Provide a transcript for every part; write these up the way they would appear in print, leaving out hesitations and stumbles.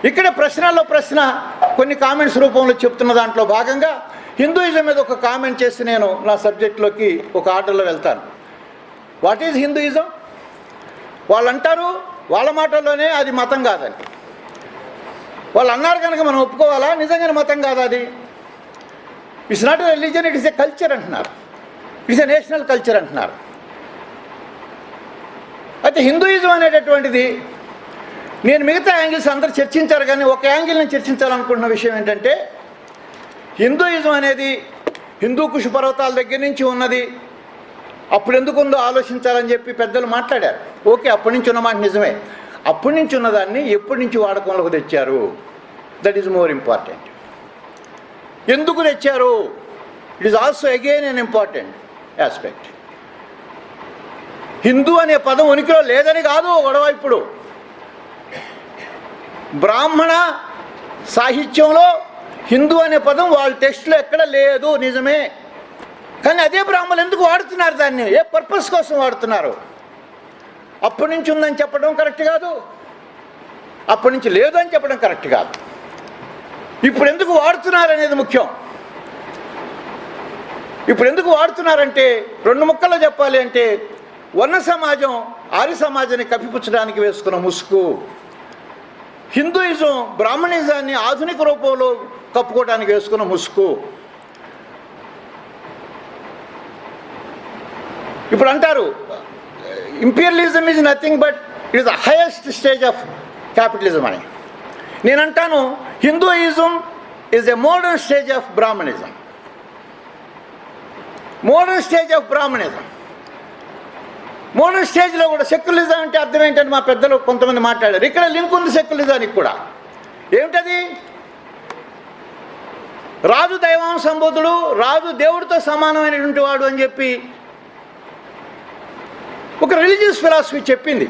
ఇక్కడ ప్రశ్నల్లో ప్రశ్న కొన్ని కామెంట్స్ రూపంలో చెప్తున్న దాంట్లో భాగంగా హిందూయిజం మీద ఒక కామెంట్ చేసి నేను నా సబ్జెక్ట్లోకి ఒక ఆర్డర్లో వెళ్తాను. What is Hinduism? వాళ్ళు అంటారు వాళ్ళ మాటల్లోనే అది మతం కాదని. వాళ్ళు అన్నారు కనుక మనం ఒప్పుకోవాలా? నిజంగానే మతం కాదు అది. It's not a religion, it is a culture అంటున్నారు. ఇట్స్ ఎ నేషనల్ కల్చర్ అంటున్నారు. అయితే హిందూయిజం అనేటటువంటిది నేను మిగతా యాంగిల్స్ అందరూ చర్చించారు, కానీ ఒక యాంగిల్ నేను చర్చించాలనుకుంటున్న విషయం ఏంటంటే హిందూయిజం అనేది హిందూ కుష పర్వతాల దగ్గర నుంచి ఉన్నది, అప్పుడు ఎందుకు ఉందో ఆలోచించాలని చెప్పి పెద్దలు మాట్లాడారు. ఓకే, అప్పటి నుంచి ఉన్న మాట నిజమే. అప్పటి నుంచి ఉన్నదాన్ని ఎప్పటి నుంచి వాడకంలోకి తెచ్చారు, దట్ ఈజ్ మోర్ ఇంపార్టెంట్. ఎందుకు తెచ్చారు, it is also again an important aspect. Hindu అనే పదం ఉనికిలో లేదని కాదు గొడవ. ఇప్పుడు బ్రాహ్మణ సాహిత్యంలో హిందూ అనే పదం వాళ్ళ టెక్స్ట్లో ఎక్కడ లేదు, నిజమే. కానీ అదే బ్రాహ్మణులు ఎందుకు వాడుతున్నారు దాన్ని? ఏ పర్పస్ కోసం వాడుతున్నారు? అప్పటి నుంచి ఉందని చెప్పడం కరెక్ట్ కాదు, అప్పటి నుంచి లేదు అని చెప్పడం కరెక్ట్ కాదు. ఇప్పుడు ఎందుకు వాడుతున్నారు అనేది ముఖ్యం. ఇప్పుడు ఎందుకు వాడుతున్నారంటే రెండు ముక్కల్లో చెప్పాలి అంటే వర్ణ సమాజం ఆర్య సమాజాన్ని కప్పిపుచ్చడానికి వేసుకున్న ముసుగు. హిందూయిజం బ్రాహ్మణిజాన్ని ఆధునిక రూపంలో కప్పుకోవడానికి వేసుకున్న ముసుగు. ఇప్పుడు అంటారు imperialism is nothing but it is the highest stage of capitalism అని. నేనంటాను Hinduism is a modern stage of Brahminism. Modern stage of Brahminism. Modern స్టేజ్లో కూడా సెక్యులరిజం అంటే అర్థం ఏంటంటే మా పెద్దలు కొంతమంది మాట్లాడారు. ఇక్కడ లింక్ ఉంది సెక్యులరిజానికి కూడా. ఏమిటది? రాజు దైవం సంబోధుడు, రాజు దేవుడితో సమానమైనటువంటి వాడు అని చెప్పి ఒక రిలీజియస్ ఫిలాసఫీ చెప్పింది.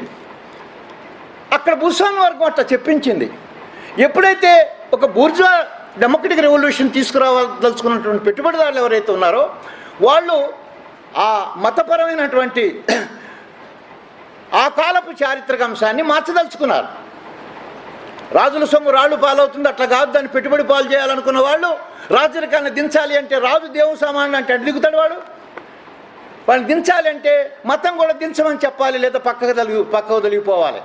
అక్కడ భూస్వామి వర్గం అట్లా చెప్పించింది. ఎప్పుడైతే ఒక బూర్జువా డెమోక్రటిక్ రెవల్యూషన్ తీసుకురావాల్సుకున్నటువంటి పెట్టుబడిదారులు ఎవరైతే ఉన్నారో వాళ్ళు ఆ మతపరమైనటువంటి ఆ కాలపు చారిత్రక అంశాన్ని మార్చదలుచుకున్నారు. రాజుల సొమ్ము రాళ్ళు పాలవుతుంది, అట్లా కాదు, దాన్ని పెట్టుబడి పాలు చేయాలనుకున్న వాళ్ళు రాజరికాన్ని దించాలి అంటే రాజు దేవుని సమానం అంటే అటు దిగుతాడు వాడు. వాళ్ళని దించాలి అంటే మతం కూడా దించమని చెప్పాలి, లేదా పక్కకు తొలగిపోవాలి.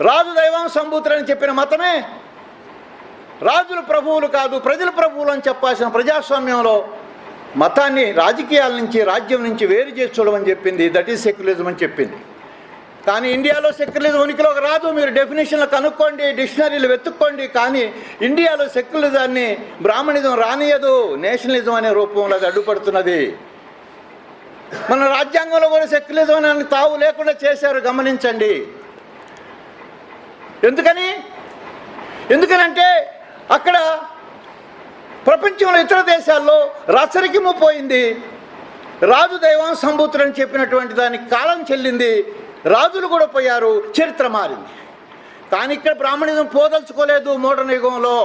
రాజు దైవం సంభూతులని చెప్పిన మతమే రాజుల ప్రభువులు కాదు ప్రజల ప్రభువులు అని చెప్పాల్సిన ప్రజాస్వామ్యంలో మతాన్ని రాజకీయాల నుంచి రాజ్యం నుంచి వేరు చేసి చూడమని చెప్పింది. దట్ ఈజ్ సెక్యులరిజం అని చెప్పింది. కానీ ఇండియాలో సెక్యులరిజం ఉనికిలోకి రాదు. మీరు డెఫినేషన్లు కనుక్కోండి, డిక్షనరీలు వెతుక్కోండి. కానీ ఇండియాలో సెక్యులరిజాన్ని బ్రాహ్మణిజం రానియదు. నేషనలిజం అనే రూపంలో అది అడ్డుపడుతున్నది. మన రాజ్యాంగంలో కూడా సెక్యులరిజం అని తావు లేకుండా చేశారు, గమనించండి. ఎందుకనంటే అక్కడ ప్రపంచంలో ఇతర దేశాల్లో రచరికిము పోయింది. రాజు దైవం సంభూతులని చెప్పినటువంటి దానికి కాలం చెల్లింది, రాజులు కూడా పోయారు, చరిత్ర మారింది. కానీ ఇక్కడ బ్రాహ్మణిజం పోదలుచుకోలేదు. మోడర్న్ యుగంలో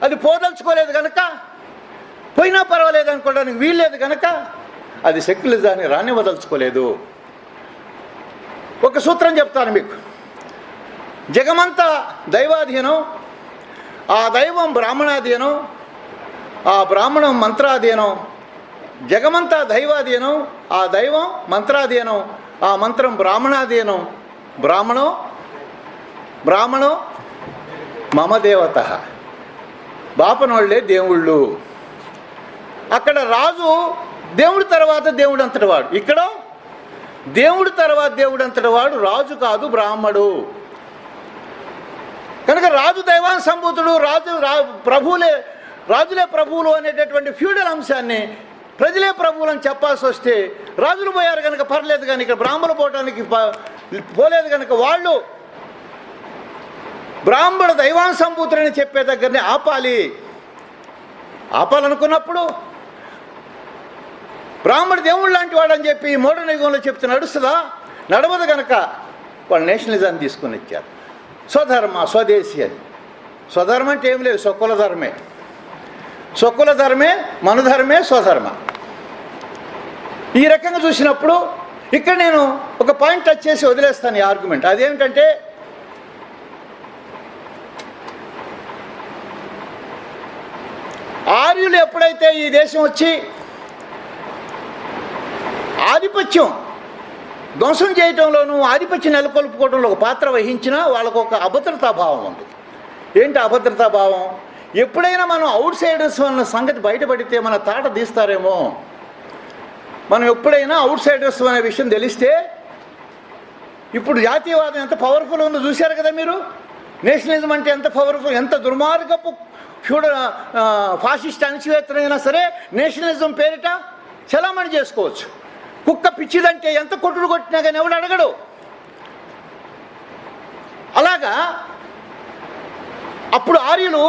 అది పోదలుచుకోలేదు కనుక, పోయినా పర్వాలేదు అనుకోవడానికి వీల్లేదు కనుక అది సెక్యులరిజాన్ని రానివ్వదలుచుకోలేదు. ఒక సూత్రం చెప్తాను మీకు. జగమంతా దైవాధీనం, ఆ దైవం బ్రాహ్మణాధీనం, ఆ బ్రాహ్మణం మంత్రాధీనం. జగమంతా దైవాధీనం, ఆ దైవం మంత్రాధీనం, ఆ మంత్రం బ్రాహ్మణాధీనం. బ్రాహ్మణో మమ దేవత. బాపనోళ్లే దేవుళ్ళు. అక్కడ రాజు దేవుడి తర్వాత దేవుడు అంతటి వాడు. ఇక్కడ దేవుడి తర్వాత దేవుడు అంతటి వాడు రాజు కాదు, బ్రాహ్మడు. కనుక రాజు దైవాన్ సంభూతుడు, రాజులే ప్రభువులు అనేటటువంటి ఫ్యూడల్ అంశాన్ని ప్రజలే ప్రభువులు అని చెప్పాల్సి వస్తే రాజులు పోయారు కనుక పర్లేదు, కానీ ఇక్కడ బ్రాహ్మణులు పోవడానికి పోలేదు కనుక వాళ్ళు బ్రాహ్మణ దైవాన్ సంభూతులని చెప్పే దగ్గరనే ఆపాలనుకున్నప్పుడు బ్రాహ్మణ దేవుడు లాంటి వాడు అని చెప్పి మోడర్న్ యుగంలో చెప్తే నడుస్తుందా? నడవదు. కనుక వాళ్ళు నేషనలిజాన్ని తీసుకుని ఇచ్చారు. స్వధర్మ, స్వదేశీ అని. స్వధర్మం అంటే ఏం లేదు, సొక్కుల ధర్మే. సొక్కుల ధర్మే, మనుధర్మే, స్వధర్మ. ఈ రకంగా చూసినప్పుడు ఇక్కడ నేను ఒక పాయింట్ టచ్ చేసి వదిలేస్తాను ఈ ఆర్గ్యుమెంట్. అదేమిటంటే ఆర్యులు ఎప్పుడైతే ఈ దేశం వచ్చి ఆధిపత్యం ధ్వంసం చేయటంలోనూ ఆధిపత్యం నెలకొల్పుకోవడంలో ఒక పాత్ర వహించినా వాళ్ళకు ఒక అభద్రతా భావం ఉంది. ఏంటి అభద్రతా భావం? ఎప్పుడైనా మనం అవుట్ సైడర్స్ అన్న సంగతి బయటపడితే మన తాట తీస్తారేమో. మనం ఎప్పుడైనా అవుట్ సైడర్స్ అనే విషయం తెలిస్తే, ఇప్పుడు జాతీయవాదం ఎంత పవర్ఫుల్ ఉందో చూశారు కదా మీరు. నేషనలిజం అంటే ఎంత పవర్ఫుల్, ఎంత దుర్మార్గపు ఫాసిస్ట్ అణచివేతనైనా సరే నేషనలిజం పేరిట చలామణి చేసుకోవచ్చు. కుక్క పిచ్చిదంటే ఎంత కొట్టుడు కొట్టినా కానీ ఎవడు అడగడు. అలాగా అప్పుడు ఆర్యులు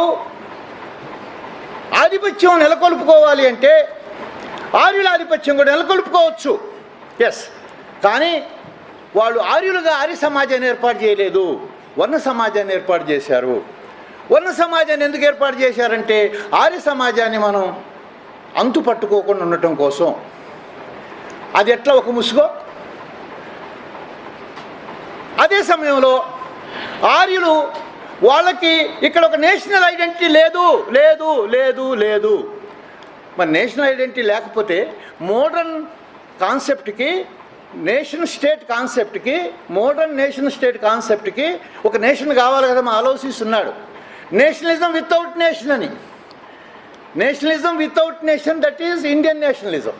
ఆధిపత్యం నెలకొల్పుకోవాలి అంటే ఆర్యుల ఆధిపత్యం కూడా నెలకొల్పుకోవచ్చు. ఎస్, కానీ వాళ్ళు ఆర్యులుగా ఆర్య సమాజాన్ని ఏర్పాటు చేయలేదు, వర్ణ సమాజాన్ని ఏర్పాటు చేశారు. వర్ణ సమాజాన్ని ఎందుకు ఏర్పాటు చేశారంటే ఆర్య సమాజాన్ని మనం అంతు పట్టుకోకుండా ఉండటం కోసం. అది ఎట్లా ఒక ముసుగో. అదే సమయంలో ఆర్యులు వాళ్ళకి ఇక్కడ ఒక నేషనల్ ఐడెంటిటీ లేదు లేదు లేదు లేదు. మరి నేషనల్ ఐడెంటిటీ లేకపోతే మోడర్న్ కాన్సెప్ట్కి, నేషన్ స్టేట్ కాన్సెప్ట్కి, మోడర్న్ నేషన్ స్టేట్ కాన్సెప్ట్కి ఒక నేషన్ కావాలి కదా. మా ఆలోచిస్తున్నాడు నేషనలిజం వితౌట్ నేషన్ అని. Nationalism without nation, that is Indian nationalism.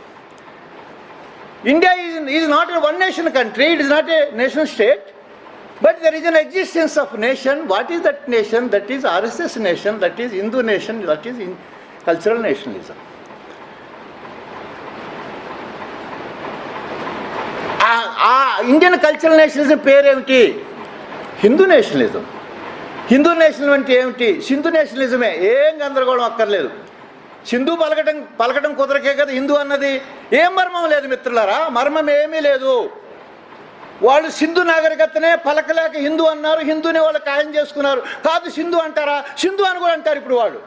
India is not a one nation country, it is not a nation state, but there is an existence of nation. What is that nation? That is RSS nation, that is Hindu nation, that is cultural nationalism. Indian cultural nationalism పేరేమిటి? Hindu nationalism. Hindu nationalism అంటే ఏమిటి? సింధు నేషనలిజమే. ఏం గందరగోళం అక్కర్లేదు. సింధు పలకటం కుదరకే కదా హిందూ అన్నది. ఏం మర్మం లేదు మిత్రులారా, మర్మం ఏమీ లేదు. వాళ్ళు సింధు నాగరికతనే పలకలేక హిందూ అన్నారు, హిందూనే వాళ్ళు ఖాయం చేసుకున్నారు. కాదు సింధు అంటారా? సింధు అని కూడా అంటారు ఇప్పుడు వాళ్ళు.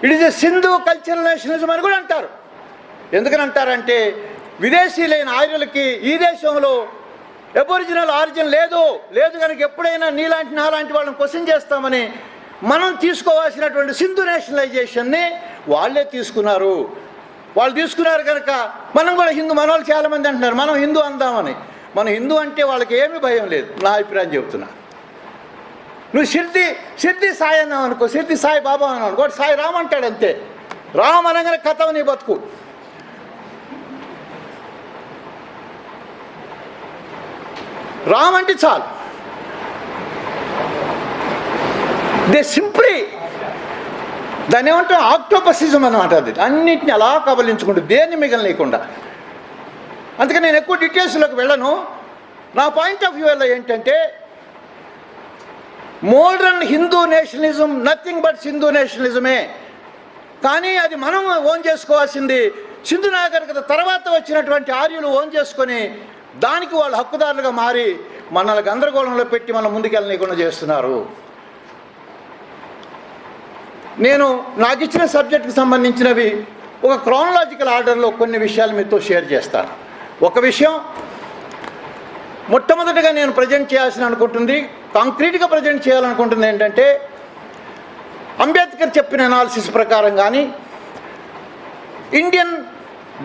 It is a Sindhu cultural nationalism అని కూడా అంటారు. ఎందుకని అంటారంటే విదేశీలైన ఆర్యులకి ఈ దేశంలో అబొరిజినల్ ఆరిజిన్ లేదు కనుక ఎప్పుడైనా నీలాంటి నాలాంటి వాళ్ళని క్వశ్చన్ చేస్తామని మనం తీసుకోవాల్సినటువంటి సింధు నేషనలైజేషన్ని వాళ్ళే తీసుకున్నారు. వాళ్ళు తీసుకున్నారు కనుక మనం కూడా హిందూ, మన వాళ్ళు చాలామంది అంటున్నారు మనం హిందూ అందామని. మనం హిందూ అంటే వాళ్ళకి ఏమీ భయం లేదు. నా అభిప్రాయం చెబుతున్నా. నువ్వు సిద్ధి సాయి అన్నావు అనుకో, సిద్ధి సాయి బాబా అన్నావు అనుకో, సాయి రామ్ అంటాడు అంతే. రామ్ అనగానే కథ నీ బతుకు. రామ్ అంటే చాలు. దే సింప్లీ దాన్ని ఏమంటాం ఆక్టోపసిజం అనమాట. అది అన్నింటినీ అలా కబలించుకుంటూ దేన్ని మిగలలేకుండా. అందుకని నేను ఎక్కువ డీటెయిల్స్లోకి వెళ్ళను. నా పాయింట్ ఆఫ్ వ్యూలో ఏంటంటే modern Hindu nationalism nothing but Sindhu నేషనలిజమే. కానీ అది మనం ఓన్ చేసుకోవాల్సింది సింధు నాగరికత తర్వాత వచ్చినటువంటి ఆర్యులు ఓన్ చేసుకొని దానికి వాళ్ళు హక్కుదారులుగా మారి మనల్ని గందరగోళంలో పెట్టి మనం ముందుకెళ్ళనీయకుండా చేస్తున్నారు. నేను నాకు ఇచ్చిన సబ్జెక్ట్కి సంబంధించినవి ఒక క్రోనలాజికల్ ఆర్డర్లో కొన్ని విషయాలు మీతో షేర్ చేస్తాను. ఒక విషయం మొట్టమొదటిగా నేను ప్రజెంట్ చేయాల్సిన అనుకుంటుంది, కాంక్రీట్గా ప్రజెంట్ చేయాలనుకుంటుంది ఏంటంటే అంబేద్కర్ చెప్పిన అనాలిసిస్ ప్రకారం కానీ ఇండియన్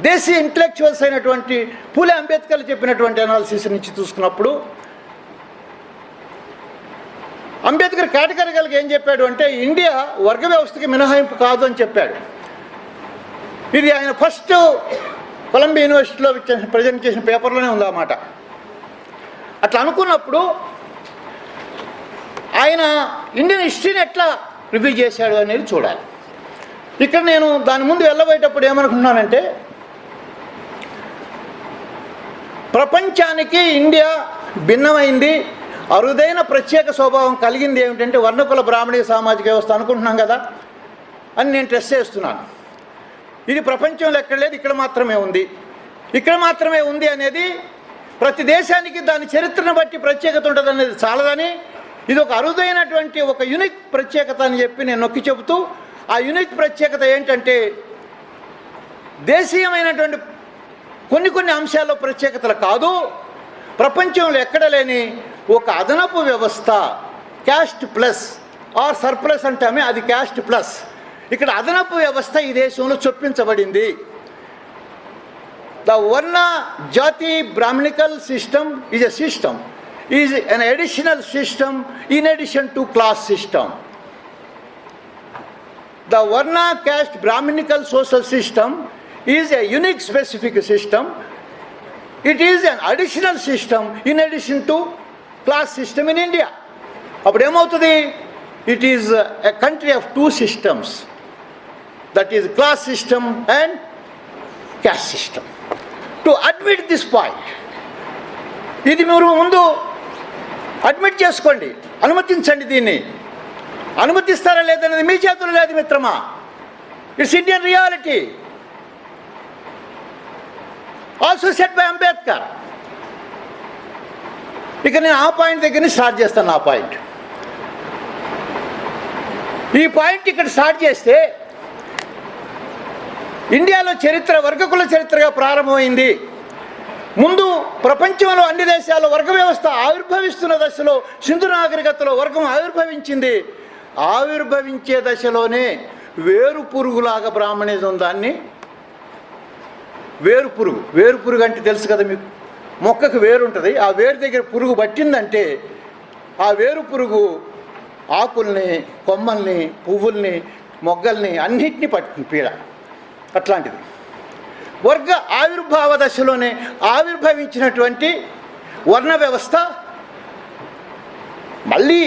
దేశీయ ఇంటలెక్చువల్స్ అయినటువంటి పూలే అంబేద్కర్ చెప్పినటువంటి అనాలిసిస్ నుంచి చూసుకున్నప్పుడు అంబేద్కర్ కేటగిరికల్గా ఏం చెప్పాడు అంటే ఇండియా వర్గ వ్యవస్థకి మినహాయింపు కాదు అని చెప్పాడు. ఇది ఆయన ఫస్ట్ కొలంబియా యూనివర్సిటీలో ప్రజెంట్ చేసిన పేపర్లోనే ఉందన్నమాట. అట్లా అనుకున్నప్పుడు ఆయన ఇండియన్ హిస్టరీని ఎట్లా రివ్యూ చేశాడు అనేది చూడాలి. ఇక్కడ నేను దాని ముందు వెళ్ళబోయేటప్పుడు ఏమనుకున్నానంటే ప్రపంచానికి ఇండియా భిన్నమైంది, అరుదైన ప్రత్యేక స్వభావం కలిగింది ఏమిటంటే వర్ణకుల బ్రాహ్మణీయ సామాజిక వ్యవస్థ అనుకుంటున్నాం కదా అని నేను ట్రెస్ చేస్తున్నాను. ఇది ప్రపంచంలో ఎక్కడ లేదు, ఇక్కడ మాత్రమే ఉంది. ఇక్కడ మాత్రమే ఉంది అనేది ప్రతి దేశానికి దాని చరిత్రను బట్టి ప్రత్యేకత ఉంటుంది అనేది చాలదని ఇది ఒక అరుదైనటువంటి ఒక యూనిక్ ప్రత్యేకత అని చెప్పి నేను నొక్కి చెబుతూ ఆ యూనిక్ ప్రత్యేకత ఏంటంటే దేశీయమైనటువంటి కొన్ని అంశాల్లో ప్రత్యేకతలు కాదు, ప్రపంచంలో ఎక్కడ లేని ఒక అదనపు వ్యవస్థ, క్యాస్ట్ ప్లస్ ఆర్ సర్ప్లస్ అంటామే, అది క్యాస్ట్ ప్లస్. ఇక్కడ అదనపు వ్యవస్థ ఈ దేశంలో చొప్పించబడింది. ద వర్ణ జాతి Brahminical system is a system, is an additional system in addition to class system. The Varna caste Brahminical social system is a unique specific system. It is an additional system in addition to class system in India. అప్పుడు ఏమవుతుంది? It is a country of two systems, that is class system and caste system. To admit this point, ఇది మీరు ముందు admit చేసుకోండి, అనుమతించండి. దీన్ని అనుమతిస్తారా లేదనేది మీ చేతుల్లో లేదు మిత్రమా. It's Indian reality, also set by Ambedkar. ఇక నేను ఆ పాయింట్ దగ్గర నుంచి స్టార్ట్ చేస్తాను. ఆ పాయింట్, ఈ పాయింట్ ఇక్కడ స్టార్ట్ చేస్తే ఇండియాలో చరిత్ర వర్గకుల చరిత్రగా ప్రారంభమైంది. ముందు ప్రపంచంలో అన్ని దేశాల్లో వర్గ వ్యవస్థ ఆవిర్భవిస్తున్న దశలో సింధు నాగరికతలో వర్గం ఆవిర్భవించింది. ఆవిర్భవించే దశలోనే వేరు పురుగులాగా బ్రాహ్మణిజం, దాన్ని వేరు పురుగు అంటే తెలుసు కదా మీకు. మొక్కకు వేరు ఉంటుంది, ఆ వేరు దగ్గర పురుగు పట్టిందంటే ఆ వేరు పురుగు ఆకుల్ని, కొమ్మల్ని, పువ్వుల్ని, మొగ్గల్ని అన్నిటినీ పట్టింది పీడ. అట్లాంటిది వర్గ ఆవిర్భావ దశలోనే ఆవిర్భవించినటువంటి వర్ణ వ్యవస్థ మళ్ళీ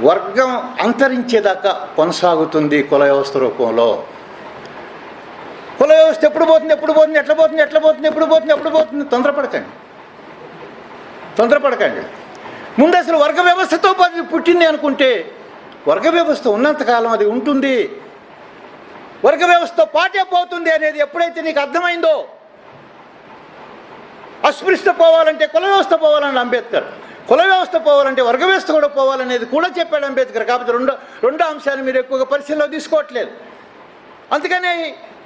వర్గం అంతరించేదాకా కొనసాగుతుంది కుల వ్యవస్థ రూపంలో. కుల వ్యవస్థ ఎప్పుడు పోతుంది, ఎప్పుడు పోతుంది? తొందరపడకండి. ముందు అసలు వర్గ వ్యవస్థతో పుట్టింది అనుకుంటే వర్గ వ్యవస్థ ఉన్నంతకాలం అది ఉంటుంది, వర్గ వ్యవస్థతో పాటే పోతుంది అనేది ఎప్పుడైతే నీకు అర్థమైందో, అస్పృశ్యత పోవాలంటే కుల వ్యవస్థ పోవాలని అంబేద్కర్, కుల వ్యవస్థ పోవాలంటే వర్గ వ్యవస్థ కూడా పోవాలనేది కూడా చెప్పాడు అంబేద్కర్. కాబట్టి రెండు అంశాలు మీరు ఎక్కువగా పరిశీలనలో తీసుకోవట్లేదు. అందుకనే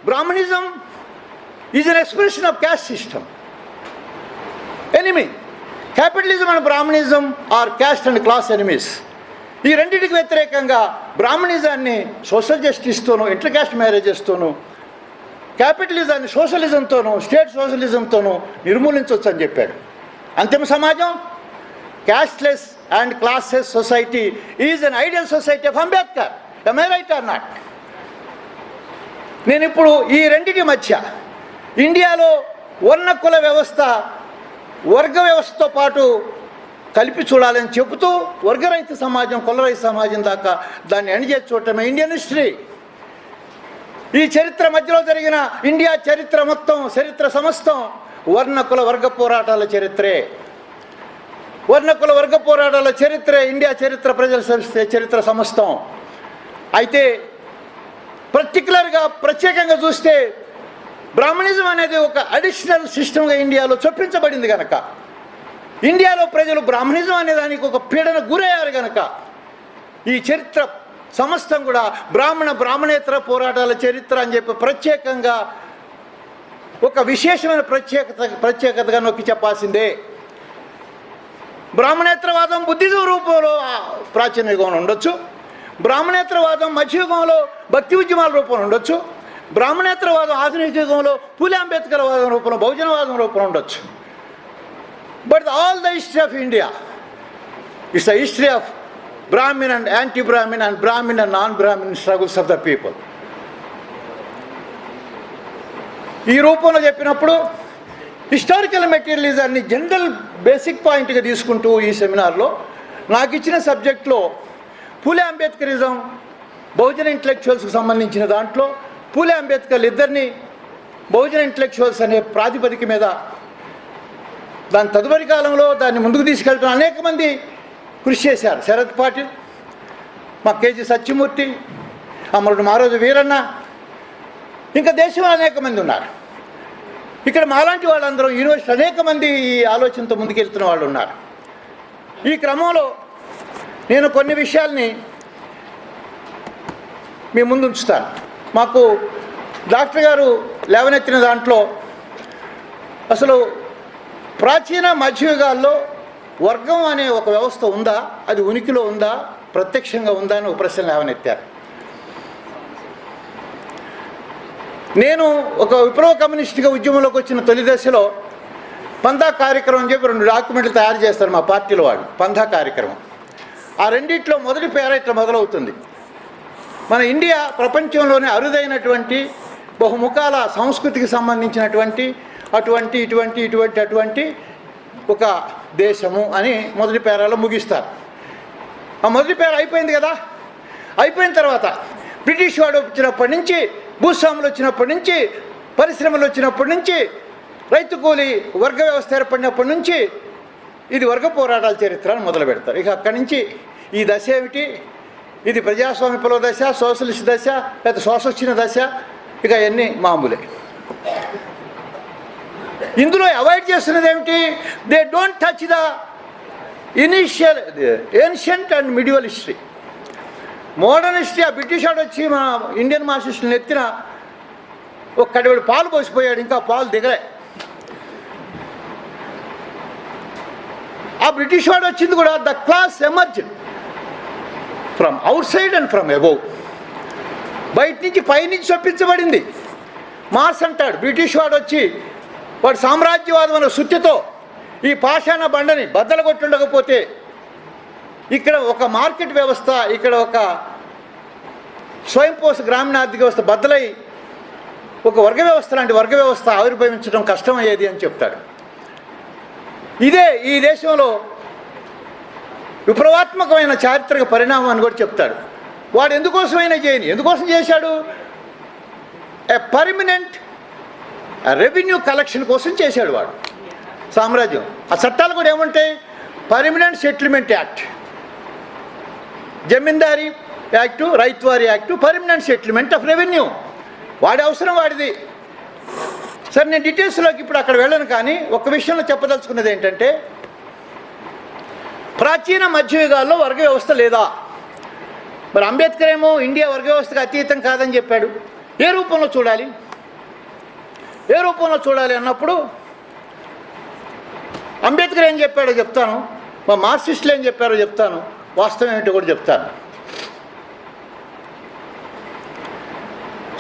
brahminism is an expression of caste system. Enemy capitalism and brahminism are caste and class enemies. ఈ రెండింటికి వ్యతిరేకంగా బ్రాహ్మణిజాన్ని సోషల్ జస్టిస్తోనూ, ఇంటర్ క్యాస్ట్ మ్యారేజెస్తోనూ, క్యాపిటలిజాన్ని సోషలిజంతోనూ, స్టేట్ సోషలిజంతోనూ నిర్మూలించవచ్చు అని చెప్పాడు. అంతిమ సమాజం casteless and classless society is an ideal society of Ambedkar. am I right or not? నేను ఇప్పుడు ఈ రెండింటి మధ్య ఇండియాలో వర్ణ కుల వ్యవస్థ వర్గ వ్యవస్థతో పాటు కలిపి చూడాలని చెబుతూ వర్గరహిత సమాజం, కులరహిత సమాజం దాకా దాన్ని అణిచేసి చూడటమే ఇండియన్ హిస్టరీ. ఈ చరిత్ర మధ్యలో జరిగిన ఇండియా చరిత్ర మొత్తం, చరిత్ర సమస్తం వర్ణ కుల వర్గ పోరాటాల చరిత్రే. వర్ణ కుల వర్గ పోరాటాల చరిత్రే ఇండియా చరిత్ర, ప్రజల చరిత్ర సమస్తం. అయితే ప్రత్యేకంగా చూస్తే బ్రాహ్మణిజం అనేది ఒక అడిషనల్ సిస్టమ్గా ఇండియాలో చొప్పించబడింది కనుక, ఇండియాలో ప్రజలు బ్రాహ్మణిజం అనే దానికి ఒక పీడన గురయ్యారు కనుక ఈ చరిత్ర సమస్తం కూడా బ్రాహ్మణేతర పోరాటాల చరిత్ర అని చెప్పి ప్రత్యేకంగా ఒక విశేషమైన ప్రత్యేకతగా నొక్కి చెప్పాల్సిందే. బ్రాహ్మణేతరవాదం బుద్ధిజం రూపంలో ప్రాచీన యుగంలో ఉండొచ్చు, బ్రాహ్మణేతరవాదం మధ్యయుగంలో భక్తి ఉద్యమాల రూపంలో ఉండొచ్చు, బ్రాహ్మణేతరవాదం ఆధునిక యుగంలో పూలే అంబేద్కర్ వాదం రూపంలో, బహుజనవాదం రూపంలో ఉండొచ్చు. But all the history of India is a history of Brahmin and anti-Brahmin and Brahmin and non-Brahmin struggles of the people. ఈ రూపంలో చెప్పినప్పుడు హిస్టారికల్ మెటీరియలిజాన్ని జనరల్ బేసిక్ పాయింట్గా తీసుకుంటూ ఈ సెమినార్లో నాకు ఇచ్చిన సబ్జెక్ట్లో పూలే అంబేద్కరిజం, బహుజన ఇంటలెక్చువల్స్కి సంబంధించిన దాంట్లో పూలే అంబేద్కర్ ఇద్దరిని బహుజన ఇంటలెక్చువల్స్ అనే ప్రాతిపదిక మీద దాని తదుపరి కాలంలో దాన్ని ముందుకు తీసుకెళ్తున్న అనేక మంది కృషి చేశారు. శరత్ పాటిల్, మా కేజీ సత్యమూర్తి, అమరుడు మారోజు వీరన్న, ఇంకా దేశంలో అనేక మంది ఉన్నారు. ఇక్కడ మాలాంటి వాళ్ళందరూ యూనివర్సిటీ అనేక మంది ఈ ఆలోచనతో ముందుకెళ్తున్న వాళ్ళు ఉన్నారు. ఈ క్రమంలో నేను కొన్ని విషయాల్ని మీ ముందు ఉంచుతాను. మాకు డాక్టర్ గారు లేవనెత్తిన దాంట్లో అసలు ప్రాచీన మధ్యయుగాల్లో వర్గం అనే ఒక వ్యవస్థ ఉందా, అది ఉనికిలో ఉందా, ప్రత్యక్షంగా ఉందా అని ఒక ప్రశ్న లేవనెత్తారు. నేను ఒక విప్లవ కమ్యూనిస్ట్గా ఉద్యమంలోకి వచ్చిన తొలి దశలో పందా కార్యక్రమం అని చెప్పి 2 డాక్యుమెంట్లు తయారు చేస్తారు మా పార్టీలో వాళ్ళు. పందా కార్యక్రమం ఆ రెండిట్లో మొదటి పేర ఇట్లా మొదలవుతుంది. మన ఇండియా ప్రపంచంలోనే అరుదైనటువంటి బహుముఖాల సంస్కృతికి సంబంధించినటువంటి అటువంటి ఒక దేశము అని మొదటి పేరాలో ముగిస్తారు. ఆ మొదటి పేర అయిపోయింది కదా. అయిపోయిన తర్వాత బ్రిటిష్ వాడు వచ్చినప్పటి నుంచి, భూస్వాములు వచ్చినప్పటి నుంచి, పరిశ్రమలు వచ్చినప్పటి నుంచి, రైతు కూలి వర్గ వ్యవస్థ ఏర్పడినప్పటి నుంచి ఇది వర్గ పోరాటాల చరిత్రను మొదలు పెడతారు. ఇక అక్కడి నుంచి ఈ దశ ఏమిటి, ఇది ప్రజాస్వామ్య విప్లవ దశ, సోషలిస్ట్ దశ, లేదా శోషొచ్చిన దశ, ఇక అవన్నీ మామూలే. ఇందులో అవాయిడ్ చేస్తున్నది ఏమిటి, they don't touch the initial ancient and medieval history. Modern history ఆ బ్రిటిష్ వాడు వచ్చి మా ఇండియన్ మార్క్సిస్టులను ఎత్తిన ఒక కడివెడు పాలు పోసిపోయాడు, ఇంకా పాలు దిగలే. ఆ బ్రిటిష్ వాడు వచ్చింది కూడా the class emerged from out side and from above. బయట నుంచి పైనుంచి చొప్పించబడింది. మార్స్ అంటాడు బ్రిటిష్ వాడు వచ్చి వాడు సామ్రాజ్యవాదం అనే సుత్తితో ఈ పాషాణ బండని బద్దలు కొట్టుండకపోతే ఇక్కడ ఒక మార్కెట్ వ్యవస్థ, ఇక్కడ ఒక స్వయంపోష గ్రామీణ ఆర్థిక వ్యవస్థ బద్దలై ఒక వర్గ వ్యవస్థ లాంటి వర్గ వ్యవస్థ ఆవిర్భవించడం కష్టమయ్యేది అని చెప్తాడు. ఇదే ఈ దేశంలో విప్లవాత్మకమైన చారిత్రక పరిణామం అని కూడా చెప్తాడు. వాడు ఎందుకోసమైనా చేయని, ఎందుకోసం చేశాడు, ఏ పర్మనెంట్ రెవెన్యూ కలెక్షన్ కోసం చేశాడు వాడు సామ్రాజ్యం. ఆ చట్టాలు కూడా ఏమంటాయి, permanent settlement act, zamindari act, ryotwari act, permanent settlement of revenue. వాడి అవసరం వాడిది. సరే, నేను డీటెయిల్స్లోకి ఇప్పుడు అక్కడ వెళ్ళను, కానీ ఒక విషయంలో చెప్పదలుచుకున్నది ఏంటంటే, ప్రాచీన మధ్యయుగాల్లో వర్గ వ్యవస్థ లేదా? మరి అంబేద్కర్ ఏమో ఇండియా వర్గ వ్యవస్థకు అతీతం కాదని చెప్పాడు. ఏ రూపంలో చూడాలి, ఏ రూపంలో చూడాలి అన్నప్పుడు అంబేద్కర్ ఏం చెప్పాడో చెప్తాను, మా మార్క్సిస్టులు ఏం చెప్పారో చెప్తాను, వాస్తవం ఏమిటో కూడా చెప్తాను.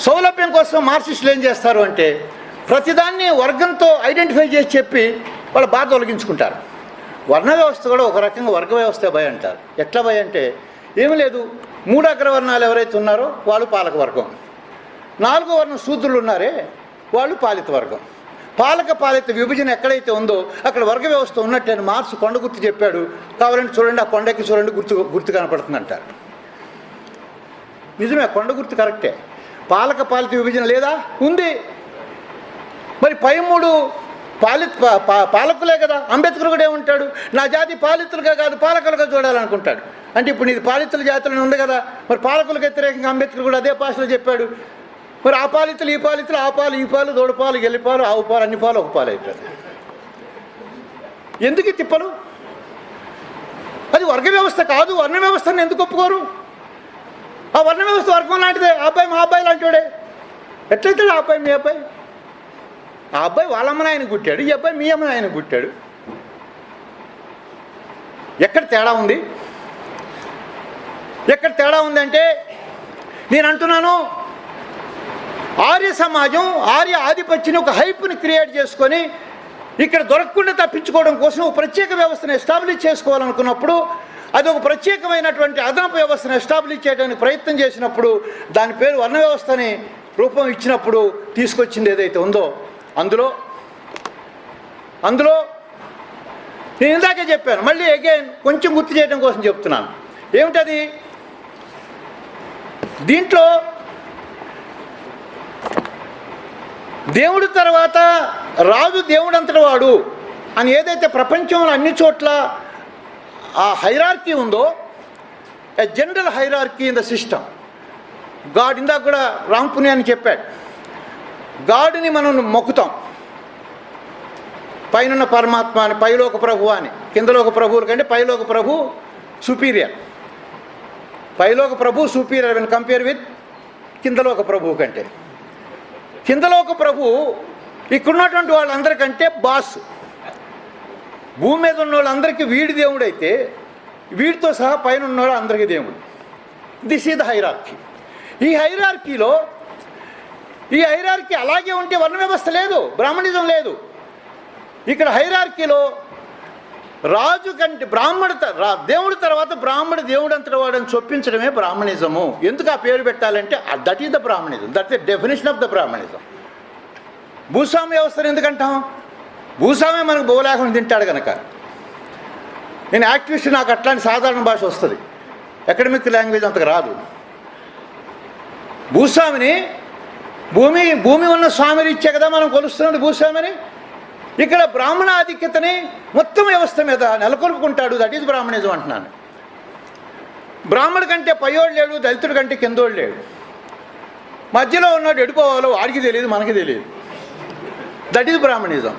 సౌలభ్యం కోసం మార్క్సిస్టులు ఏం చేస్తారు అంటే, ప్రతిదాన్ని వర్గంతో ఐడెంటిఫై చేసి చెప్పి వాళ్ళ బాధ తొలగించుకుంటారు. వర్ణ వ్యవస్థ కూడా ఒక రకంగా వర్గ వ్యవస్థ భయ అంటారు. ఎట్లా భయ అంటే, ఏమీ లేదు, 3 అగ్రవర్ణాలు ఎవరైతే ఉన్నారో వాళ్ళు పాలక వర్గం, 4వ వర్ణం శూద్రులు ఉన్నారే వాళ్ళు పాలిత వర్గం. పాలిత విభజన ఎక్కడైతే ఉందో అక్కడ వర్గ వ్యవస్థ ఉన్నట్టని మార్క్స్ కొండ గుర్తు చెప్పాడు. కావాలంటే చూడండి, ఆ కొండకి చూడండి, గుర్తు కనపడుతుంది అంటారు. నిజమే, కొండ గుర్తు కరెక్టే. పాలిత విభజన లేదా? ఉంది. మరి పై 3 పాలకులే కదా. అంబేద్కర్ కూడా ఏమంటాడు, నా జాతి పాలితులుగా కాదు పాలకులుగా చూడాలనుకుంటాడు. అంటే ఇప్పుడు ఇది పాలితుల జాతులు ఉంది కదా, మరి పాలకులకు వ్యతిరేకంగా అంబేద్కర్ కూడా అదే భాషలో చెప్పాడు. మరి ఆ పాలితులు ఈ పాలితులు, ఆ పాలు ఈ పాలు, దూడపాలు గెలిపాలు, ఆవు పాలు, అన్ని పాలు ఒక పాలు అయిపోతుంది. ఎందుకు ఈ తిప్పలు? అది వర్గ వ్యవస్థ కాదు. వర్ణ వ్యవస్థను ఎందుకు ఒప్పుకోరు? ఆ వర్ణ వ్యవస్థ వర్గం లాంటిదే. ఆ అబ్బాయి మా అబ్బాయి లాంటివాడే. ఎట్లయితాడు ఆ అబ్బాయి మీ అబ్బాయి? ఆ అబ్బాయి వాళ్ళ అమ్మ నాయన పుట్టాడు, ఈ అబ్బాయి మీ అమ్మ నాయన పుట్టాడు. ఎక్కడ తేడా ఉంది? ఎక్కడ తేడా ఉందంటే, నేను అంటున్నాను, ఆర్య సమాజం ఆర్య ఆధిపత్యాన్ని ఒక హైప్ని క్రియేట్ చేసుకొని ఇక్కడ దొరకకుండా తప్పించుకోవడం కోసం ఒక ప్రత్యేక వ్యవస్థను ఎస్టాబ్లిష్ చేసుకోవాలనుకున్నప్పుడు, అది ఒక ప్రత్యేకమైనటువంటి అదనపు వ్యవస్థను ఎస్టాబ్లిష్ చేయడానికి ప్రయత్నం చేసినప్పుడు, దాని పేరు వర్ణ వ్యవస్థని రూపం ఇచ్చినప్పుడు తీసుకొచ్చింది ఏదైతే ఉందో, అందులో నేను ఇందాకే చెప్పాను, మళ్ళీ అగైన్ కొంచెం గుర్తు చేయడం కోసం చెప్తున్నాను. ఏమిటది? దీంట్లో దేవుడి తర్వాత రాజు దేవుడు అంతటి వాడు అని ఏదైతే ప్రపంచంలో అన్ని చోట్ల ఆ హైరార్కీ ఉందో, a general hierarchy in the system. God, ఇందాక కూడా రాంపుని అని చెప్పాడు, గాడ్ని మనం మొక్కుతాం. పైన పరమాత్మ అని, పైలోక ప్రభు అని. కిందలోక ప్రభువుల కంటే పైలోక ప్రభు సుపీరియర్. పైలోక ప్రభు సుపీరియర్ వెన్ కంపేర్ విత్ కిందలోక ప్రభువు కంటే. కిందలోక ప్రభు ఇక్కడున్నటువంటి వాళ్ళందరికంటే బాస్. భూమి మీద ఉన్న వాళ్ళందరికీ వీడి దేవుడు అయితే, వీడితో సహా పైన ఉన్నవాడు అందరికీ దేవుడు. This is the hierarchy. ఈ హైరార్కీలో ఈ హైరార్కీ అలాగే ఉంటే వర్ణ వ్యవస్థ లేదు, బ్రాహ్మణిజం లేదు. ఇక్కడ హైరార్కీలో రాజు కంటే దేవుడి తర్వాత బ్రాహ్మణ దేవుడు అంతటి వాడని చొప్పించడమే బ్రాహ్మణిజము. ఎందుకు ఆ పేరు పెట్టాలంటే that is the Brahminism, that the definition of the Brahminism. భూస్వామ్య వ్యవస్థను ఎందుకంటాం? భూస్వామ్యం మనకు భూలేఖను తింటాడు కనుక. నేను యాక్టివిస్ట్, నాకు అట్లాంటి సాధారణ భాష వస్తుంది, అకాడమిక్ లాంగ్వేజ్ అంతకు రాదు. భూస్వామిని భూమి ఉన్న స్వామిని ఇచ్చే కదా మనం కొలుస్తున్నది భూస్వామిని. ఇక్కడ బ్రాహ్మణ ఆధిక్యతని మొత్తం వ్యవస్థ మీద నెలకొల్పుకుంటాడు, దట్ ఈజ్ బ్రాహ్మణిజం అంటున్నాను. బ్రాహ్మణుడి కంటే పయ్యోడు లేడు, దళితుడి కంటే కిందోడు లేడు, మధ్యలో ఉన్నాడు ఎడిపోవాలో వాడికి తెలియదు, మనకి తెలియదు. That is Brahminism.